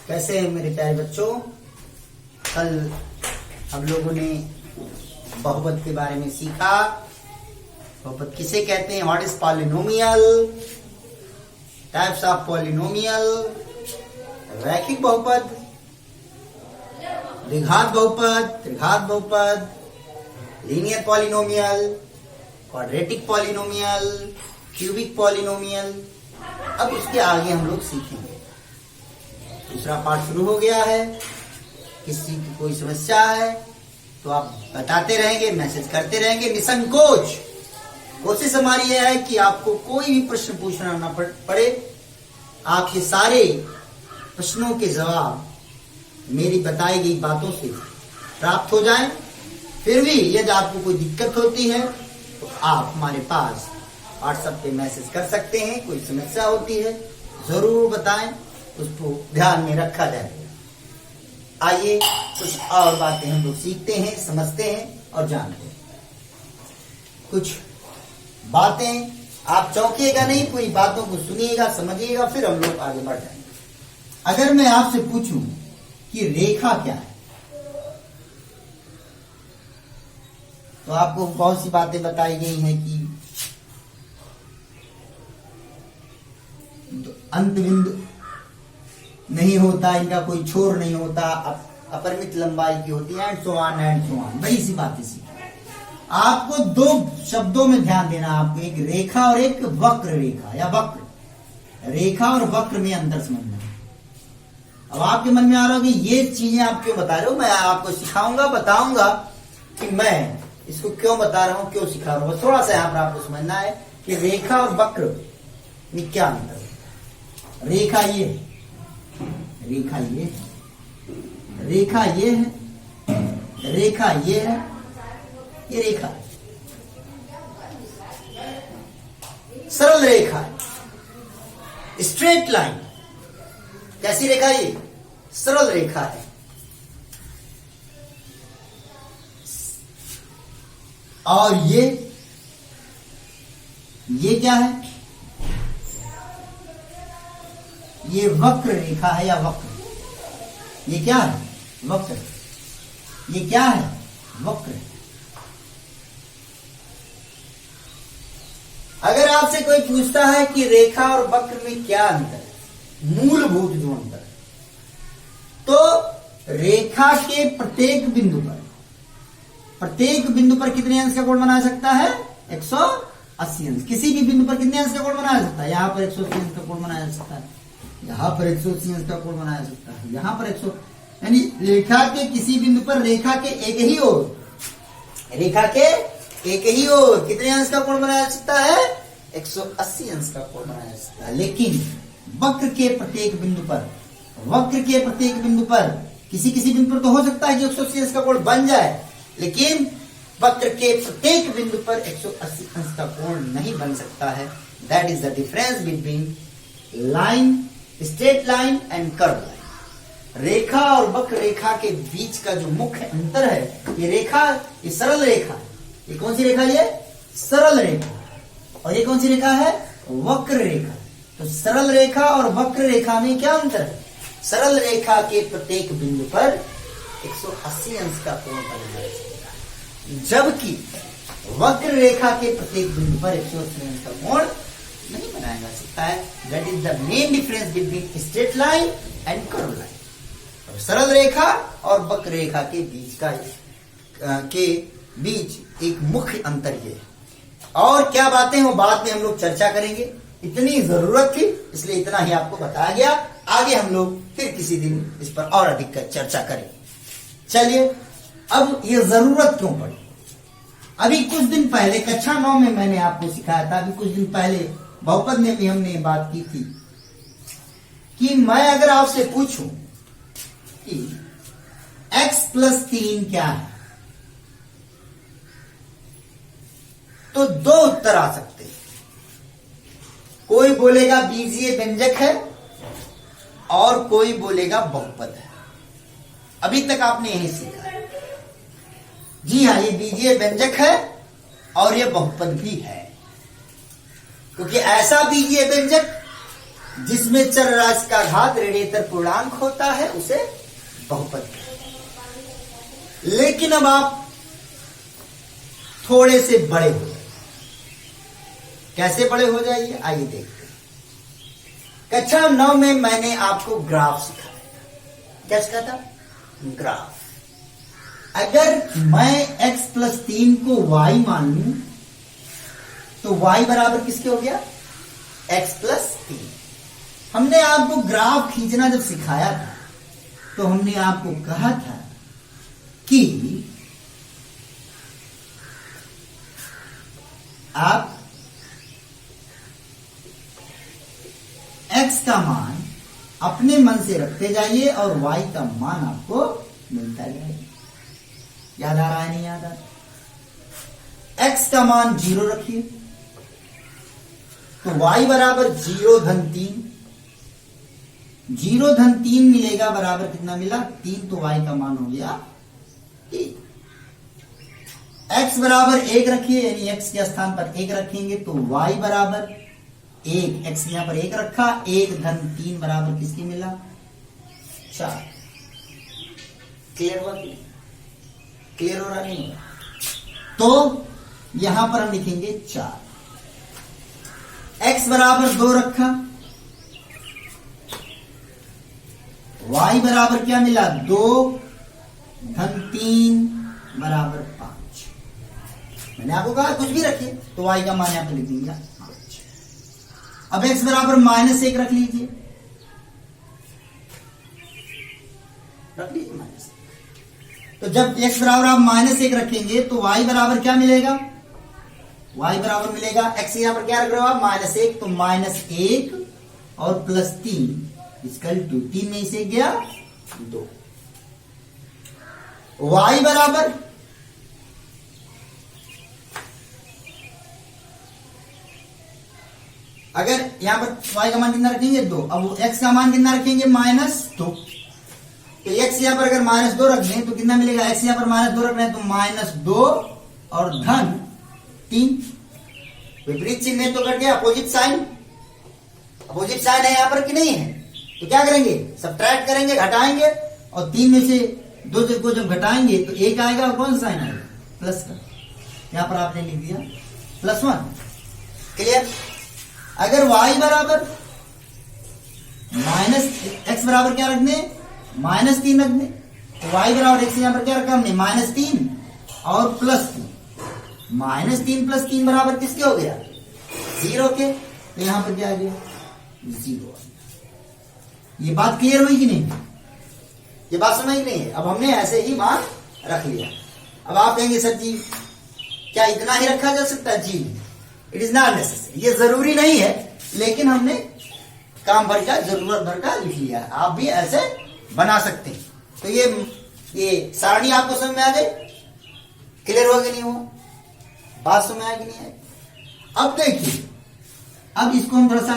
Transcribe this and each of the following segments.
कैसे हैं मेरे प्यारे बच्चों। कल हम लोगों ने बहुपद के बारे में सीखा। बहुपद किसे कहते हैं, what is polynomial, types of polynomial, रैखिक बहुपद, द्विघात बहुपद, त्रिघात बहुपद, linear polynomial, quadratic polynomial, cubic polynomial. अब इसके आगे हम लोग सीखेंगे। दूसरा पार्ट शुरू हो गया है। किसी की कोई समस्या है तो आप बताते रहेंगे, मैसेज करते रहेंगे निसंकोच। कोशिश हमारी यह है कि आपको कोई भी प्रश्न पूछना ना पड़े। आपके सारे प्रश्नों के जवाब मेरी बताई गई बातों से प्राप्त हो जाएं। फिर भी यदि आपको कोई दिक्कत होती है तो आप हमारे पास व्हाट्सएप पे मैसेज कर सकते हैं। कोई समस्या होती है जरूर बताएं, उसको ध्यान में रखा जाएगा। आइए कुछ और बातें हम लोग सीखते हैं, समझते हैं और जानते हैं। कुछ बातें आप चौंकिएगा नहीं, पूरी बातों को सुनिएगा, समझिएगा, फिर हम लोग आगे बढ़ जाएंगे। अगर मैं आपसे पूछूं कि रेखा क्या है तो आपको बहुत सी बातें बताई गई हैं कि अंत बिंदु नहीं होता, इनका कोई छोर नहीं होता, अपरिमित लंबाई की होती है, एंड सो ऑन। बड़ी सी बातें सीखी। आपको दो शब्दों में ध्यान देना, आपको एक रेखा और एक वक्र रेखा या वक्र रेखा और वक्र में अंतर समझना। अब आपके मन में आ रहा होगा कि ये चीजें आप क्यों बता रहे हो, मैं आपको सिखाऊंगा, बताऊंगा कि मैं इसको क्यों बता रहा हूं, क्यों सिखा रहा हूं। थोड़ा सा यहां पर आपको समझना है कि रेखा और वक्र में क्या अंतर है। रेखा ये है, रेखा ये है, रेखा ये है, रेखा ये है, ये रेखा है, सरल रेखा है, स्ट्रेट लाइन। कैसी रेखा ये? सरल रेखा है। और ये क्या है? ये वक्र रेखा है या वक्र। ये क्या है? वक्र। ये क्या है? वक्र। अगर आपसे कोई पूछता है कि रेखा और वक्र में क्या अंतर है, मूलभूत जो अंतर है, तो रेखा के प्रत्येक बिंदु पर कितने अंश का कोण बना सकता है? 180 अंश। किसी भी बिंदु पर कितने अंश का कोण बनाया सकता है? यहां पर 180 अंश का कोण बनाया सकता है, यहां पर 180 अंश का कोण बनाया सकता है, यहां पर 100, यानी रेखा के किसी बिंदु पर रेखा के एक ही ओर, रेखा के एक ही ओर कितने अंश का कोण बनाया सकता है? 180 अंश का कोण बनाया सकता है। लेकिन वक्र के प्रत्येक बिंदु पर किसी बिंदु पर तो हो सकता है कि 180 अंश का कोण बन जाए, लेकिन वक्र के प्रत्येक बिंदु पर 180 अंश का कोण नहीं बन सकता है। That is the difference between line, straight line and curve line. रेखा और वक्र रेखा के बीच का जो मुख्य अंतर है, ये रेखा, ये सरल रेखा है। ये कौन सी रेखा? ये सरल रेखा। और ये कौन सी रेखा है? वक्र रेखा। तो सरल रेखा और वक्र रेखा में क्या अंतर है? सरल रेखा के प्रत्येक बिंदु पर 180 अंश का कोण बनाया सकता है, जबकि वक्र रेखा के प्रत्येक बिंदु पर 180 अंश का कोण नहीं बनाया जा सकता है। That is the main difference between straight line and curve line. सरल रेखा और वक्र रेखा के बीच एक मुख्य अंतर ये है। और क्या बातें वो बाद में हम लोग चर्चा करेंगे। इतनी जरूरत थी इसलिए इतना ही आपको बताया गया। आगे हम लोग फिर किसी दिन इस पर और अधिक चर्चा करेंगे। चलिए, अब ये जरूरत क्यों पड़ी? अभी कुछ दिन पहले कक्षा 9 में मैंने आपको सिखाया था, अभी कुछ दिन पहले बहुपद में भी हमने बात की थी कि मैं अगर आपसे पूछूं कि x + 3 क्या है, तो दो उत्तर आ सकते हैं। कोई बोलेगा बीजीय व्यंजक है और कोई बोलेगा बहुपद है। अभी तक आपने यही सीखा। जी हाँ, ये बीजीय व्यंजक है और ये बहुपद भी है, क्योंकि ऐसा बीजीय व्यंजक जिसमें चर राशि का घात ऋणेतर पूर्णांक होता है उसे बहुपद कहते हैं। लेकिन अब आप थोड़े से बड़े हो जाइए। कैसे बड़े हो जाइए आइए देखते हैं। कक्षा 9 में मैंने आपको ग्राफ सिखाया। क्या सिखाया था? ग्राफ। अगर मैं x प्लस 3 को y मान लूं तो y बराबर किसके हो गया? x plus 3। हमने आपको ग्राफ खींचना जब सिखाया था तो हमने आपको कहा था कि आप x का मान अपने मन से रखते जाइए और y का मान आपको मिलता जाएगा। याद आ रहा है? नहीं याद आ रहा? x का मान 0 रखिए तो y बराबर 0 धन 3। 0 धन 3 मिलेगा बराबर कितना मिला? 3। तो y का मान हो गया 1। x बराबर 1 रखिए, यानी x के स्थान पर 1 रखेंगे तो y बराबर 1। x यहां पर 1 रखा, 1 धन 3 बराबर किसकी मिला? 4। क्लियर हुआ? क्लियर हो रहा नहीं? तो यहां पर हम लिखेंगे 4। x बराबर 2 रखा, y बराबर क्या मिला? 2 धन 3 बराबर 5। मैंने आपको कहा कुछ भी रखिए तो y का मान यहां पर लिख देंगे 5। अब x बराबर -1 रख लीजिए, रख लीजिए -1। तो जब x बराबर आप -1 रखेंगे तो y बराबर क्या मिलेगा? y बराबर मिलेगा, x यहां पर क्या रख रहे हो आप? -1। तो -1 और +3 इक्वल टू 3 में से गया 2। y बराबर अगर यहां पर y का मान कितना रखेंगे? 2। अब x का मान कितना रखेंगे? -2। तो x यहां पर अगर -2 रख दें तो कितना मिलेगा? x यहां पर -2 रख रहे हैं तो -2 और धन 3। विपरीत चिन्ह है तो कट गया, अपोजिट साइन। अपोजिट साइन है यहां पर कि नहीं है? तो क्या करेंगे? सब्ट्रैक्ट करेंगे, घटाएंगे और 3 में से 2 को जब घटाएंगे तो 1 आएगा और कौन सा साइन आएगा? प्लस का। यहां पर आपने लिख दिया +1। क्लियर? अगर y बराबर x बराबर क्या रखने? -3 रख दें तो y बराबर x यहां पर क्या रखा हमने? -3 और +3। -3 + 3 बराबर किसके हो गया? 0 के। तो यहां पर क्या आ गया? 0। ये बात क्लियर हुई कि नहीं? ये बात समझ नहीं है? अब हमने ऐसे ही मान रख लिया। अब आप कहेंगे सर जी क्या इतना ही रखा जा सकता है? जी इट इज नॉट नेसेसरी, ये जरूरी नहीं है, लेकिन हमने काम भर का, जरूरत भर का लिख लिया। आप भी ऐसे बना सकते हैं। तो ये सारणी आपको समझ में आ गई? क्लियर हो गया नहीं हुआ? बात समझ में आ गई नहीं है? अब देखिए, अब इसको हम थोड़ा सा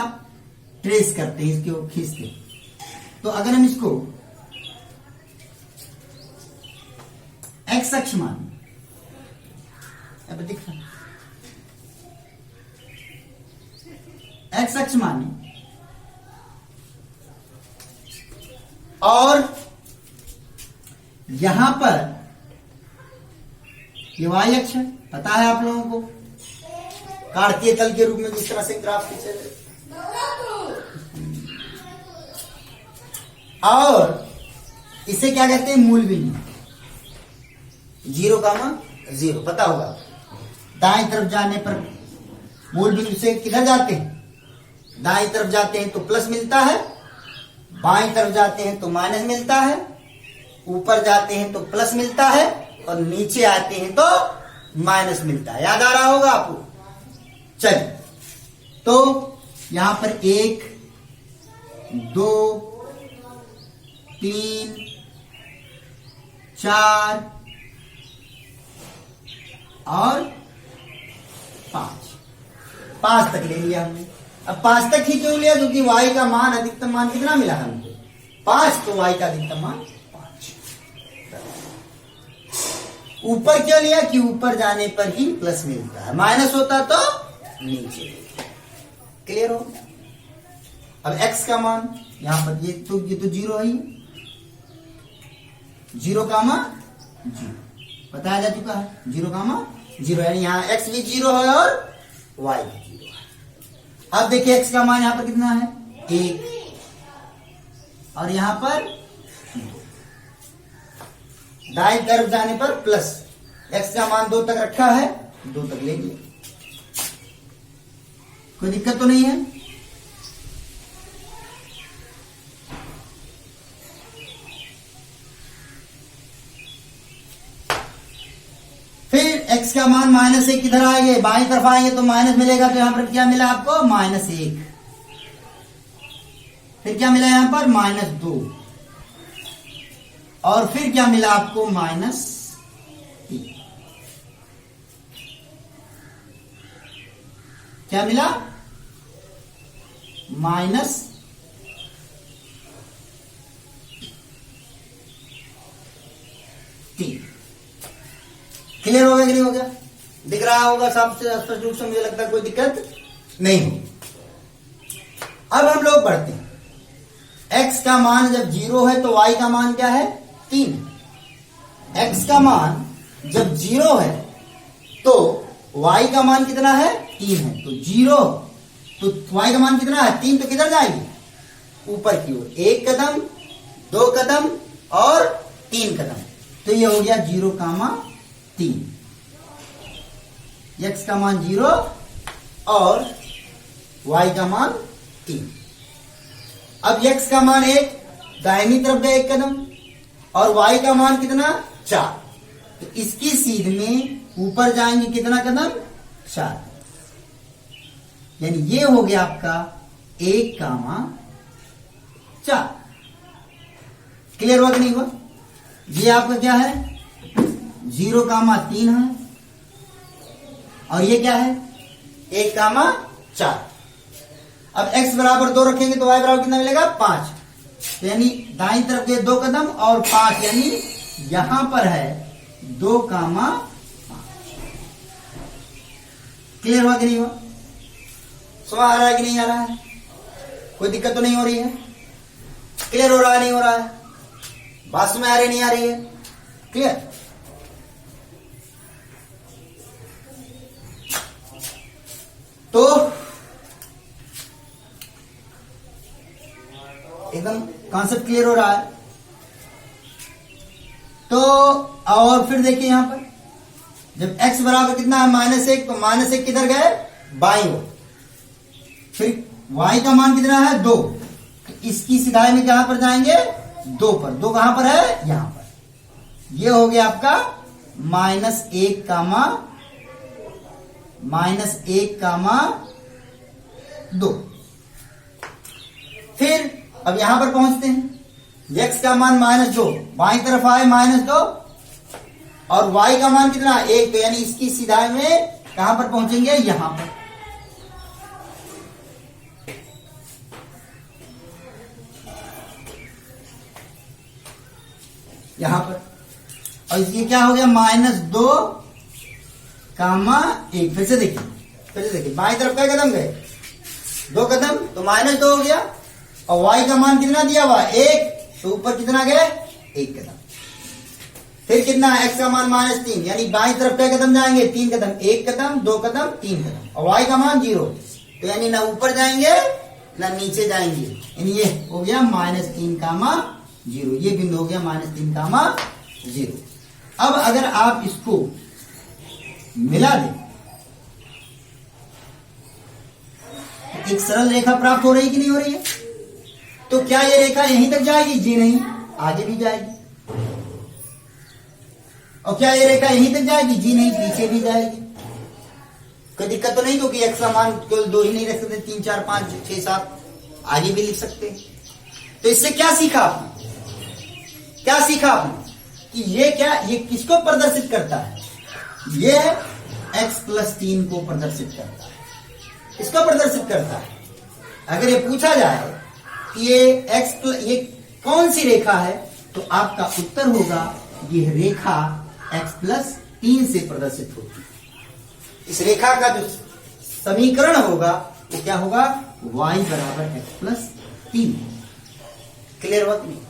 ट्रेस करते हैं, इसको खींचते हैं। तो अगर हम इसको x अक्ष मान, अब दिख रहा x अक्ष माने और यहां पर ये y अक्ष है, पता है आप लोगों को, कार्तीय तल के रूप में जिस तरह से ग्राफ खींचे गए। और इसे क्या कहते हैं? मूल बिंदु। 0, पता होगा। दाएं तरफ जाने पर मूल बिंदु से किधर जाते हैं? दाएं तरफ जाते हैं तो प्लस मिलता है, बाएं तरफ जाते हैं तो माइनस मिलता है, ऊपर जाते हैं तो प्लस मिलता है और नीचे आते हैं तो माइनस मिलता है। याद आ रहा होगा आपको? चलिए, तो यहां पर 1, 2, 3, 4 और 5 तक ले लिया हमने। अब 5 तक ही क्यों लिया? क्योंकि y का मान, अधिकतम मान कितना मिला हमको? 5। तो y का अधिकतम मान 5। ऊपर क्यों लिया? कि ऊपर जाने पर ही प्लस मिलता है, माइनस होता तो नीचे। क्लियर हो? अब x का मान यहां पर ये तो 0 है, 0 कामा 0 बताया जा चुका है, 0 कामा 0 यानी यहाँ x भी 0 है और y भी 0 है। अब देखिए x का मान यहां पर कितना है 1 और यहां पर 2, दाएं तरफ जाने पर प्लस, x का मान 2 तक रखा है 2 तक ले लिया, कोई दिक्कत तो नहीं है। फिर x का मान -1 किधर आएंगे, बाई तरफ आएंगे तो माइनस मिलेगा, तो यहां पर क्या मिला आपको -1, फिर क्या मिला यहां पर -2 और फिर क्या मिला आपको -3, क्या मिला -3। क्लियर हो गया कि नहीं हो गया, दिख रहा होगा सबसे स्पष्ट रूप से, मुझे लगता है कोई दिक्कत नहीं होगी। अब हम लोग बढ़ते हैं, x का मान जब 0 है तो y का मान क्या है 3, x का मान जब 0 है तो y का मान कितना है 3 है, तो 0 तो y का मान कितना है 3, तो किधर जाएगी ऊपर की ओर, 1 कदम 2 कदम और 3 कदम, तो ये हो गया 0 कामा 3, x का मान 0 और y का मान 3। अब x का मान 1, दाहिनी तरफ गए 1 कदम और y का मान कितना 4, तो इसकी सीध में ऊपर जाएंगे कितना कदम 4, यानी ये हो गया आपका 1 कामा 4। क्लियर हुआ कि नहीं हुआ, ये आपका क्या है 0 कामा 3 है और ये क्या है 1 कामा 4। अब x बराबर 2 रखेंगे तो y बराबर कितना मिलेगा 5, तो यानी दाईं तरफ के 2 कदम और 5, यानी यहां पर है 2 कामा 5। क्लियर हुआ कि नहीं हुआ, समझ आ रहा है कि नहीं आ रहा है, कोई दिक्कत तो नहीं हो रही है, क्लियर हो रहा है नहीं हो रहा है, बात समझ आ रही नहीं आ रही है, क्लियर। तो एकदम कॉन्सेप्ट क्लियर हो रहा है। तो और फिर देखिए यहां पर जब x बराबर कितना है -1, तो -1 किधर गए बाईं ओर, फिर y का मान कितना है 2, इसकी सिधाई में कहां पर जाएंगे 2 पर, 2 कहां पर है यहां पर, ये हो गया आपका -1 कामा 2। फिर अब यहां पर पहुंचते हैं, x का मान -2, बाईं तरफ आए -2 और y का मान कितना 1, तो यानी इसकी सीधाई में कहां पर पहुंचेंगे यहां पर, यहां पर, और ये क्या हो गया -2 कामा 1। फिर से देखिए बाईं तरफ क्या कदम गए 2 कदम, तो -2 हो गया और y का मान कितना दिया हुआ 1, तो ऊपर कितना गए 1 कदम, फिर कितना x का मान -3, यानी बाईं तरफ क्या कदम जाएंगे 3 कदम, 1 कदम 2 कदम 3 कदम, और y का मान 0, तो यानी ना ऊपर जाएंगे ना नीचे जाएंगे, यानी ये हो गया -3 कामा 0, ये बिंदु हो गया -3 कामा 0। अब अगर आप इसको मिला दें तो एक सरल रेखा प्राप्त हो रही कि नहीं हो रही है, तो क्या ये रेखा यहीं तक जाएगी, जी नहीं, आगे भी जाएगी, और क्या ये रेखा यहीं तक जाएगी, जी नहीं, पीछे भी जाएगी, कोई दिक्कत तो नहीं, क्योंकि x का मान केवल 2 ही नहीं रख सकते, 3 4 5 6 7 आगे भी लिख सकते। तो इससे क्या सीखा आपने कि ये किसको प्रदर्शित करता है, ये x+3 को प्रदर्शित करता है, इसको प्रदर्शित करता है। अगर ये पूछा जाए कि ये कौन सी रेखा है, तो आपका उत्तर होगा ये रेखा x+3 से प्रदर्शित होती है। इस रेखा का जो समीकरण होगा वो क्या होगा, y बराबर x प्लस 3। क्लियर हुआ कि नहीं?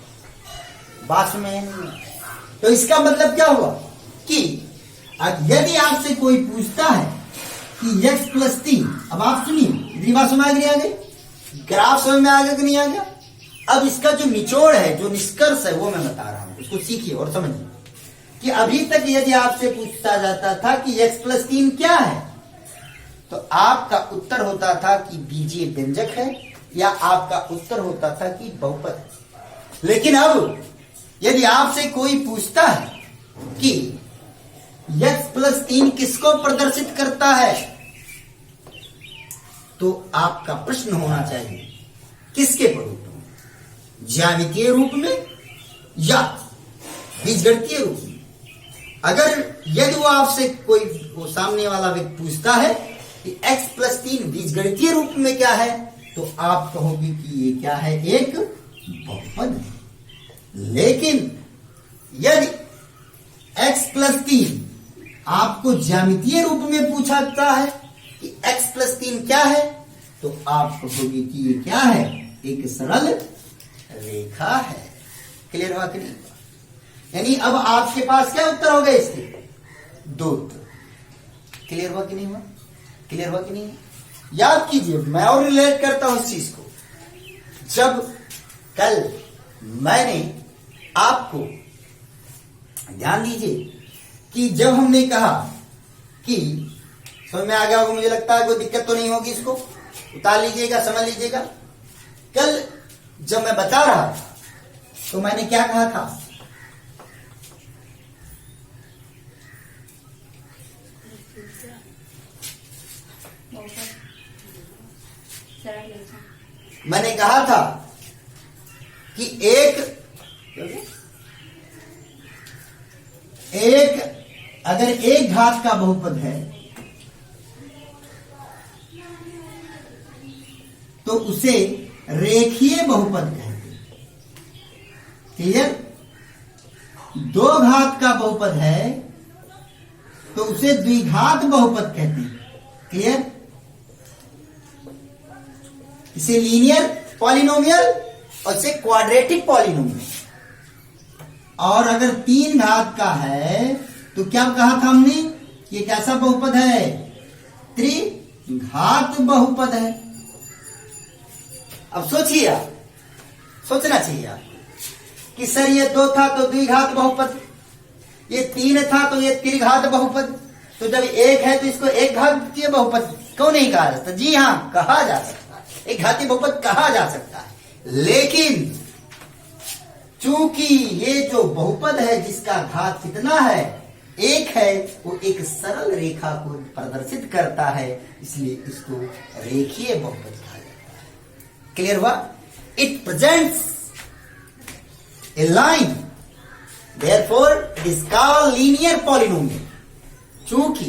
बात में नहीं। तो इसका मतलब क्या हुआ कि यदि आपसे कोई पूछता है कि x प्लस 3, अब आप सुनिए, इतनी बात समझ नहीं आ गई? ग्राफ समझ में आ गया कि नहीं आ गया? अब इसका जो निचोड़ है, जो निष्कर्ष है, वो मैं बता रहा हूं, उसको सीखिए और समझिए कि अभी तक यदि आपसे पूछता जाता था कि x प्लस 3 क्या है, तो आपका उत्तर होता था कि बीजीय व्यंजक है, या आपका उत्तर होता था कि बहुपद है। लेकिन अब यदि आपसे कोई पूछता है कि x प्लस 3 किसको प्रदर्शित करता है, तो आपका प्रश्न होना चाहिए किसके स्वरूप में, ज्यामितीय रूप में या बीजगणितीय रूप में। अगर यदि वो आपसे कोई, वो सामने वाला व्यक्ति पूछता है कि x प्लस 3 बीजगणितीय रूप में क्या है, तो आप कहोगे कि ये क्या है, एक बहुपद है। लेकिन यदि x प्लस 3 आपको ज्यामितीय रूप में पूछा जाता है कि x प्लस 3 क्या है, तो आप कहोगे कि ये क्या है, एक सरल रेखा है। क्लियर हुआ कि नहीं? यानी अब आपके पास क्या उत्तर हो गए इसके? 2 उत्तर। क्लियर हुआ कि नहीं हुआ? क्लियर हुआ कि नहीं? याद कीजिए, मैं और रिलेट करता हूं इस चीज को। जब कल मैंने आपको, ध्यान दीजिए कि जब हमने कहा कि, समझ में आ गया होगा, मुझे लगता है कोई दिक्कत तो नहीं होगी, इसको उतार लीजिएगा, समझ लीजिएगा। कल जब मैं बता रहा था तो मैंने क्या कहा था? मैंने कहा था कि अगर एक घात का बहुपद है तो उसे रेखीय बहुपद कहते हैं। क्लियर? 2 घात का बहुपद है तो उसे द्विघात बहुपद कहते हैं। क्लियर? इसे लीनियर पॉलिनोमियल और इसे क्वाड्रेटिक पॉलिनोमियल। और अगर 3 घात का है तो क्या कहा था हमने? ये कैसा बहुपद है? त्रिघात बहुपद है। अब सोचिए आप, सोचना चाहिए आप कि सर ये 2 था तो द्विघात बहुपद, ये 3 था तो ये त्रिघात बहुपद, तो जब 1 है तो इसको एक घातीय बहुपद क्यों नहीं कहा जाता? जी हां, कहा जा सकता है, एक घातीय बहुपद कहा जा सकता है। लेकिन चूंकि ये जो बहुपद है जिसका घात कितना है, 1 है, वो एक सरल रेखा को प्रदर्शित करता है, इसलिए इसको रेखीय बहुपद कहा जाता है। क्लियर हुआ? It presents A line, therefore it is called linear polynomial. चूंकि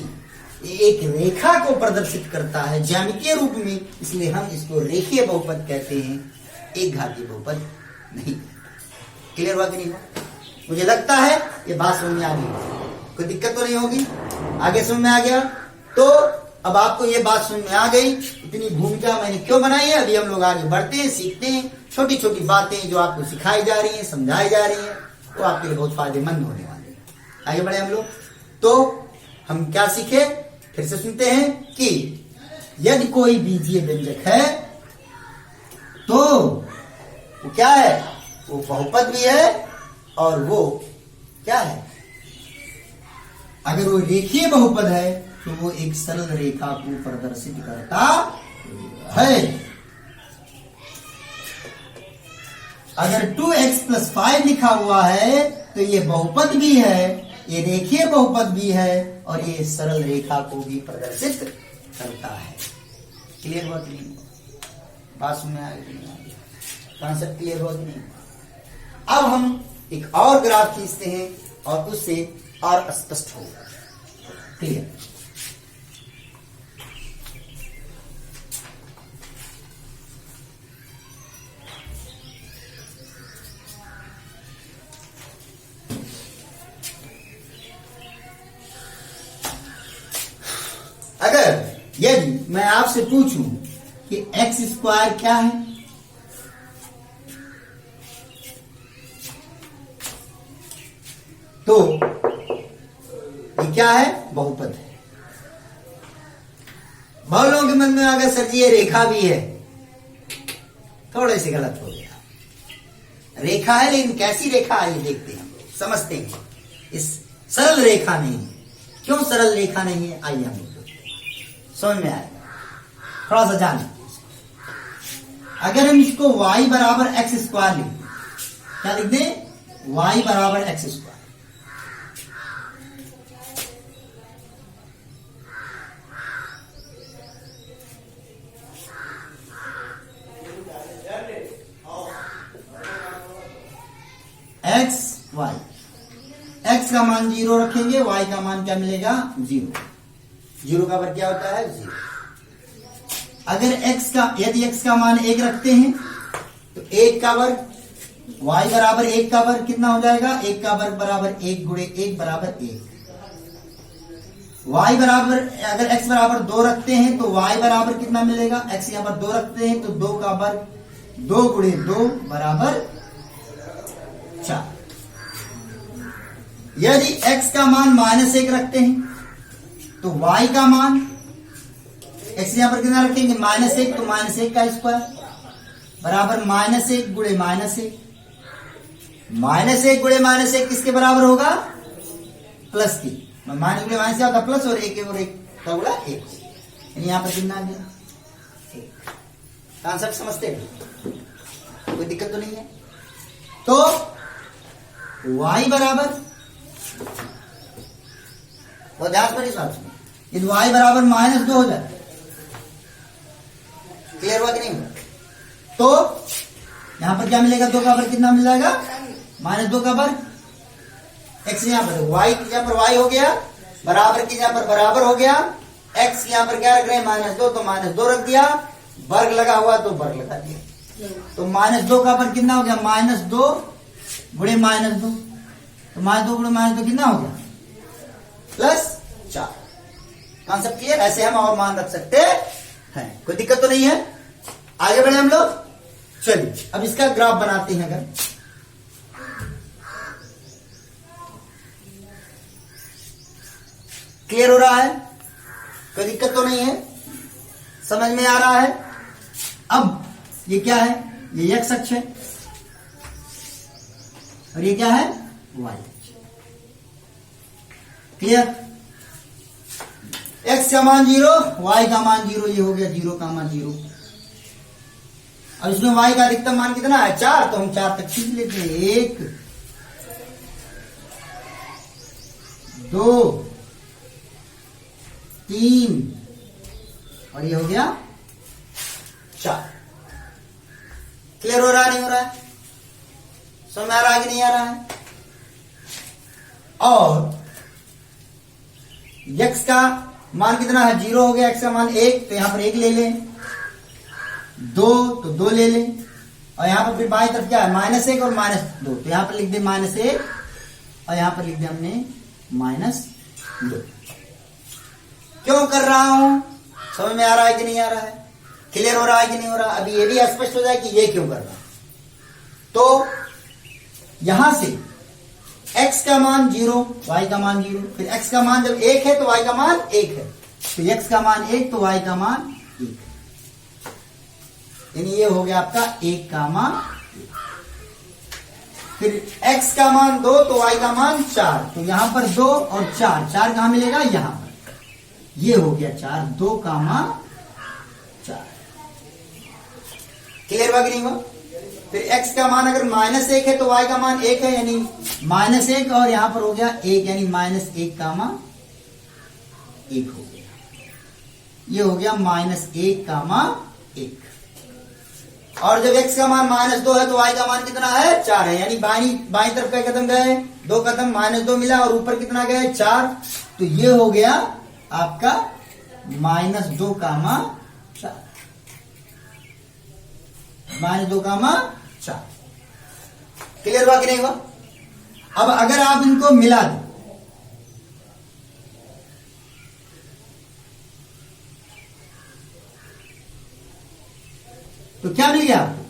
एक रेखा को प्रदर्शित करता है ज्यामितीय रूप में, इसलिए हम इसको रेखीय बहुपद कहते हैं, एक घातीय बहुपद नहीं। क्लियर हुआ कि नहीं हुआ? मुझे लगता है ये बात समझ में आ गई, कोई दिक्कत तो नहीं होगी। आगे समझ में आ गया? तो अब आपको ये बात समझ में आ गई, इतनी भूमिका मैंने क्यों बनाई है। अभी हम लोग आगे बढ़ते हैं, सीखते हैं। छोटी छोटी बातें जो आपको सिखाई जा रही हैं, समझाई जा रही हैं, वो आपके लिए बहुत फायदेमंद होने वाली है। आगे बढ़े हम लोग। तो हम क्या सीखे, फिर से सुनते हैं कि यदि कोई बीजीय व्यंजक है तो वो क्या है? वो बहुपद भी है और वो क्या है? अगर वो रेखीय बहुपद है तो वो एक सरल रेखा को प्रदर्शित करता है। अगर 2x + 5 लिखा हुआ है तो ये बहुपद भी है, ये रेखीय बहुपद भी है और ये सरल रेखा को भी प्रदर्शित करता है। क्लियर हुआ कि नहीं? बात सुन में आ गई? कॉन्सेप्ट क्लियर हुआ कि नहीं? अब हम एक और ग्राफ खींचते हैं और उससे और स्पष्ट होगा। क्लियर? अगर यदि मैं आपसे पूछूं कि एक्स स्क्वायर क्या है, तो ये क्या है, बहुपद है। बहुत लोगों के मन में आ गया सर जी ये रेखा भी है, थोड़े से गलत हो गया। रेखा है लेकिन कैसी रेखा है ये देखते हैं, हम लोग समझते हैं। इस सरल रेखा नहीं है। क्यों सरल रेखा नहीं है, आइए हम लोग समझ में आएगा, थोड़ा सा जाने। अगर हम इसको y बराबर एक्स स्क्वायर लिख दें, क्या लिख दें, y बराबर एक्स स्क्वायर, एक्स वाई, एक्स का मान 0 रखेंगे, वाई का मान क्या मिलेगा, 0। 0 का वर्ग क्या होता है, 0। अगर यदि x का मान 1 रखते हैं तो 1 का वर्ग, y बराबर 1 का वर्ग कितना हो जाएगा, 1 का वर्ग बराबर 1 गुणे 1 बराबर 1। y बराबर, अगर x बराबर 2 रखते हैं तो y बराबर कितना मिलेगा, x यहां पर 2 रखते हैं तो 2 का वर्ग, 2 गुणे 2 बराबर 4। यदि x का मान -1 रखते हैं तो y का मान, x यहां पर कितना रखेंगे, -1, तो -1 का स्क्वायर बराबर -1 गुणे -1। -1 गुणे -1 किसके बराबर होगा, प्लस की। माइनस गुणे माइनस क्या होता है, प्लस, और 1 और 1 का गुणा 1, यानी यहां पर कितना आ गया, 1। कॉन्सेप्ट समझते हैं, कोई दिक्कत तो नहीं है। तो y बराबर, और ध्यान पर इस बात सुनिए, यदि y बराबर -2 हो जाए, क्लियर हुआ कि नहीं हुआ, तो यहां पर क्या मिलेगा, 2 का वर्ग कितना मिल जाएगा, -2 का वर्ग, x यहां पर y, यहां पर y हो गया, बराबर की यहां पर बराबर हो गया, x यहां पर क्या रख रहे हैं, -2, तो -2 रख दिया, वर्ग लगा हुआ तो वर्ग लगा दिया, तो -2 का वर्ग कितना हो गया, -2 गुणे -2, तो -2 गुणे -2 कितना हो गया, +4। कॉन्सेप्ट क्लियर, ऐसे हम और मान रख सकते हैं, कोई दिक्कत तो नहीं है। आगे बढ़े हम लोग, चलिए अब इसका ग्राफ बनाते हैं। अगर क्लियर हो रहा है, कोई दिक्कत तो नहीं है, समझ में आ रहा है। अब ये क्या है, ये x अक्ष है और ये क्या है, y अक्ष। क्लियर, x का मान 0, y का मान 0, ये हो गया 0 का मान 0। अब इसमें y का अधिकतम मान कितना है, 4, तो हम 4 तक खींच लेते हैं, 1 2 3 और ये हो गया 4। क्लियर हो रहा है, नहीं हो रहा है, समझ में आ रहा है कि नहीं आ रहा है। और x का मान कितना है, 0 हो गया, x का मान 1, तो यहां पर 1 ले लें, 2 तो 2 ले लें, और यहां पर फिर बाएं तरफ क्या है, -1 और -2, तो यहां पर लिख दे -1 और यहां पर लिख दे हमने -2। क्यों कर रहा हूं, समझ में आ रहा है कि नहीं आ रहा है, क्लियर हो रहा है कि नहीं हो रहा। अभी ये भी स्पष्ट हो जाए कि ये क्यों कर रहा है। तो यहां से x का मान 0, y का मान 0, फिर x का मान जब 1 है तो y का मान 1 है, तो x का मान 1 तो y का मान 1 है, यानी ये हो गया आपका 1 का मान 1। फिर x का मान 2 तो y का मान 4, तो यहां पर 2 और 4 कहां मिलेगा, यहां पर, ये हो गया 4, 2 का मान 4। क्लियर हुआ कि नहीं हुआ। फिर x का मान अगर -1 है तो y का मान 1 है, यानी -1, और यहां पर हो गया 1, यानी -1 का मान 1 हो गया, ये हो गया -1 का मान 1। और जब x का मान -2 है तो y का मान कितना है, 4 है, यानी बाई तरफ का कदम गए 2 कदम, -2 मिला, और ऊपर कितना गए 4, तो ये हो गया आपका -2 का मान 4, -2 का मान 4। क्लियर हुआ कि नहीं हुआ। अब अगर आप इनको मिला दें, तो क्या मिल गया आपको?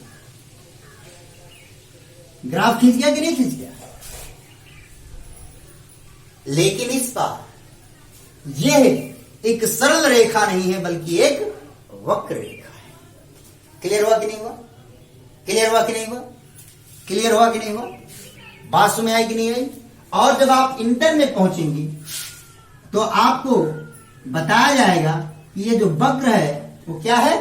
ग्राफ खींच गया कि नहीं खींच गया? लेकिन इस बार यह एक सरल रेखा नहीं है बल्कि एक वक्र रेखा है। क्लियर हुआ कि नहीं हुआ? क्लियर हुआ कि नहीं हुआ? क्लियर हुआ कि नहीं हुआ? बात समझ आई कि नहीं आई? और जब आप इंटर में पहुंचेंगे तो आपको बताया जाएगा कि ये जो वक्र है वो क्या है?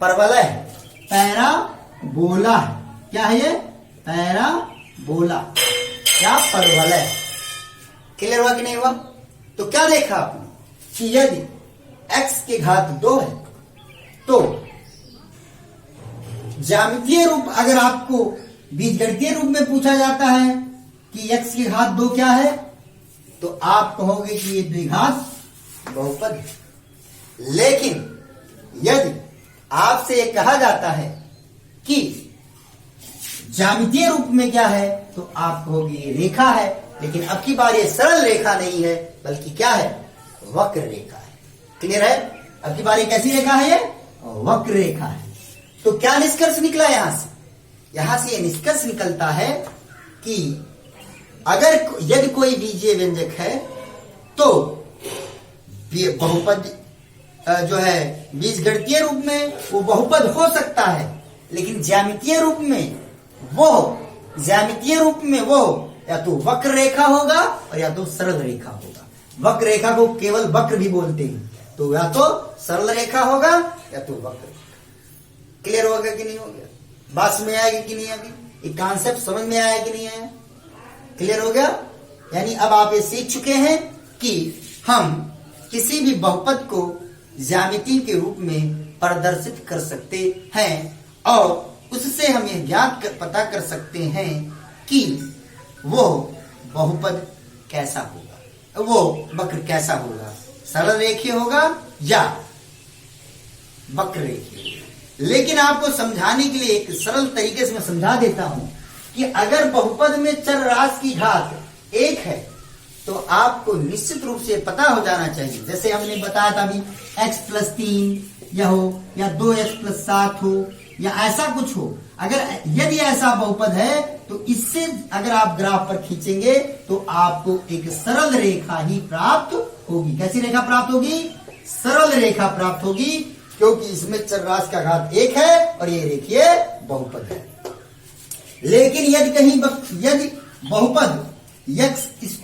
परवलय है, पैराबोला है। क्या है ये? पैराबोला, क्या? परवलय। क्लियर हुआ कि नहीं हुआ? तो क्या देखा आपने कि यदि x के घात 2 है तो ज्यामितीय रूप, अगर आपको बीजगणितीय रूप में पूछा जाता है कि x के घात 2 क्या है, तो आप कहोगे कि ये द्विघात बहुपद है। लेकिन यदि आपसे ये कहा जाता है कि ज्यामितीय रूप में क्या है, तो आप कहोगे ये रेखा है। लेकिन अब की बार ये सरल रेखा नहीं है बल्कि क्या है? वक्र रेखा है। क्लियर है? अब की बार ये कैसी रेखा है? ये वक्र रेखा है। तो क्या निष्कर्ष निकला यहां से? यहां से ये निष्कर्ष निकलता है कि अगर यदि कोई बीजीय व्यंजक है तो बहुपद जो है बीजगणितीय रूप में वो बहुपद हो सकता है, लेकिन ज्यामितीय रूप में वो या तो वक्र रेखा होगा और या तो सरल रेखा होगा। वक्र रेखा को केवल वक्र भी बोलते हैं, तो या तो सरल रेखा होगा या तो वक्र। क्लियर हो गया कि नहीं हो गया? बात समझ में आएगी कि नहीं आएगी? ये कॉन्सेप्ट समझ में आया कि नहीं आया? क्लियर हो गया? यानी अब आप ये सीख चुके हैं कि हम किसी भी बहुपद को ज्यामिति के रूप में प्रदर्शित कर सकते हैं और उससे हम यह पता कर सकते हैं कि वो बहुपद कैसा होगा, वो वक्र कैसा होगा, सरल रेखीय होगा या वक्र रेखीय होगा। लेकिन आपको समझाने के लिए एक सरल तरीके से मैं समझा देता हूं कि अगर बहुपद में चर राशि की घात 1 है तो आपको निश्चित रूप से पता हो जाना चाहिए, जैसे हमने बताया था अभी, x+3 या हो या 2x+7 हो या ऐसा कुछ हो। अगर यदि ऐसा बहुपद है तो इससे अगर आप ग्राफ पर खींचेंगे तो आपको एक सरल रेखा ही प्राप्त होगी। कैसी रेखा प्राप्त होगी? सरल रेखा प्राप्त होगी, क्योंकि इसमें चर राशि का घात 1 है और ये रेखीय बहुपद है। लेकिन यदि बहुपद x² +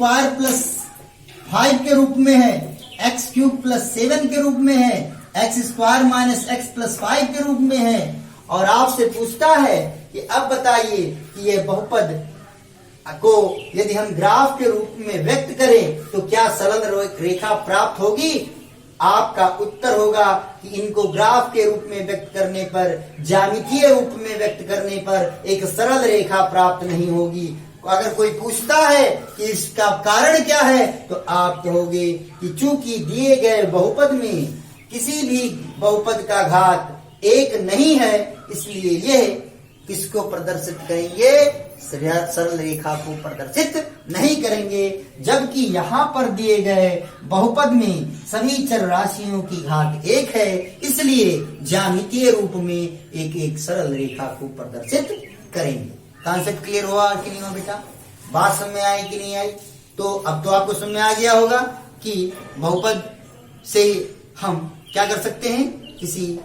5 के रूप में है, x³ + 7 के रूप में है, x² - x + 5 के रूप में है और आपसे पूछता है कि अब बताइए कि ये बहुपद को यदि हम ग्राफ के रूप में व्यक्त करें तो क्या सरल रेखा प्राप्त होगी? आपका उत्तर होगा कि इनको ग्राफ के रूप में व्यक्त करने पर, ज्यामितीय रूप में व्यक्त करने पर एक सरल रेखा प्राप्त नहीं होगी। अगर कोई पूछता है कि इसका कारण क्या है तो आप कहोगे कि चूंकि दिए गए बहुपद में किसी भी बहुपद का घात 1 नहीं है, इसलिए यह किसको प्रदर्शित करेंगे? सरल रेखा को प्रदर्शित नहीं करेंगे। जबकि यहां पर दिए गए बहुपद में सभी चर राशियों की घात 1 है, इसलिए ज्यामितीय रूप में एक सरल रेखा को प्रदर्शित करेंगे। कॉन्सेप्ट क्लियर हुआ कि नहीं हुआ बेटा? बात समझ में आई कि नहीं आई? तो अब तो आपको समझ में आ गया होगा कि बहुपद से हम क्या कर सकते हैं, किसी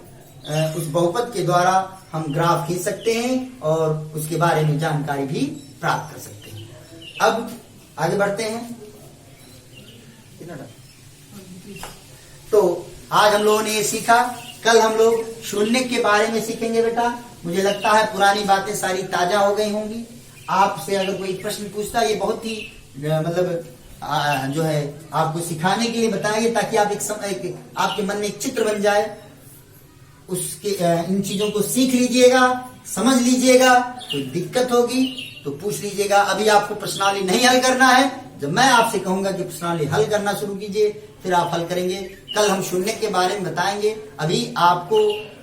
उस बहुपद के द्वारा हम ग्राफ खींच सकते हैं और उसके बारे में जानकारी भी प्राप्त कर सकते हैं। अब आगे बढ़ते हैं। तो आज हम लोगों ने ये सीखा, कल हम लोग शून्य के बारे में सीखेंगे बेटा। मुझे लगता है पुरानी बातें सारी ताजा हो गई होंगी। आपसे अगर कोई प्रश्न पूछता है, ये बहुत ही मतलब जो है आपको सिखाने के लिए बताएंगे ताकि आप आपके मन में एक चित्र बन जाए। उसके इन चीजों को सीख लीजिएगा, समझ लीजिएगा। कोई दिक्कत होगी तो पूछ लीजिएगा। अभी आपको प्रश्नावली नहीं हल करना है, जब मैं आपसे कहूंगा कि प्रश्नावली हल करना शुरू कीजिए फिर आप हल करेंगे। कल हम शून्य के बारे में बताएंगे। अभी आपको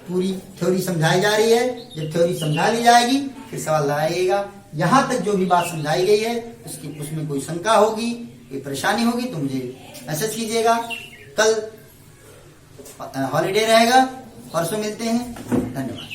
पूरी थ्योरी समझाई जा रही है। जब थ्योरी समझा ली जाएगी फिर सवाल लगाइएगा। यहां तक जो भी बात समझाई गई है उसमें कोई शंका होगी, कोई परेशानी होगी तो मुझे मैसेज कीजिएगा। कल हॉलीडे रहेगा, परसों मिलते हैं। धन्यवाद।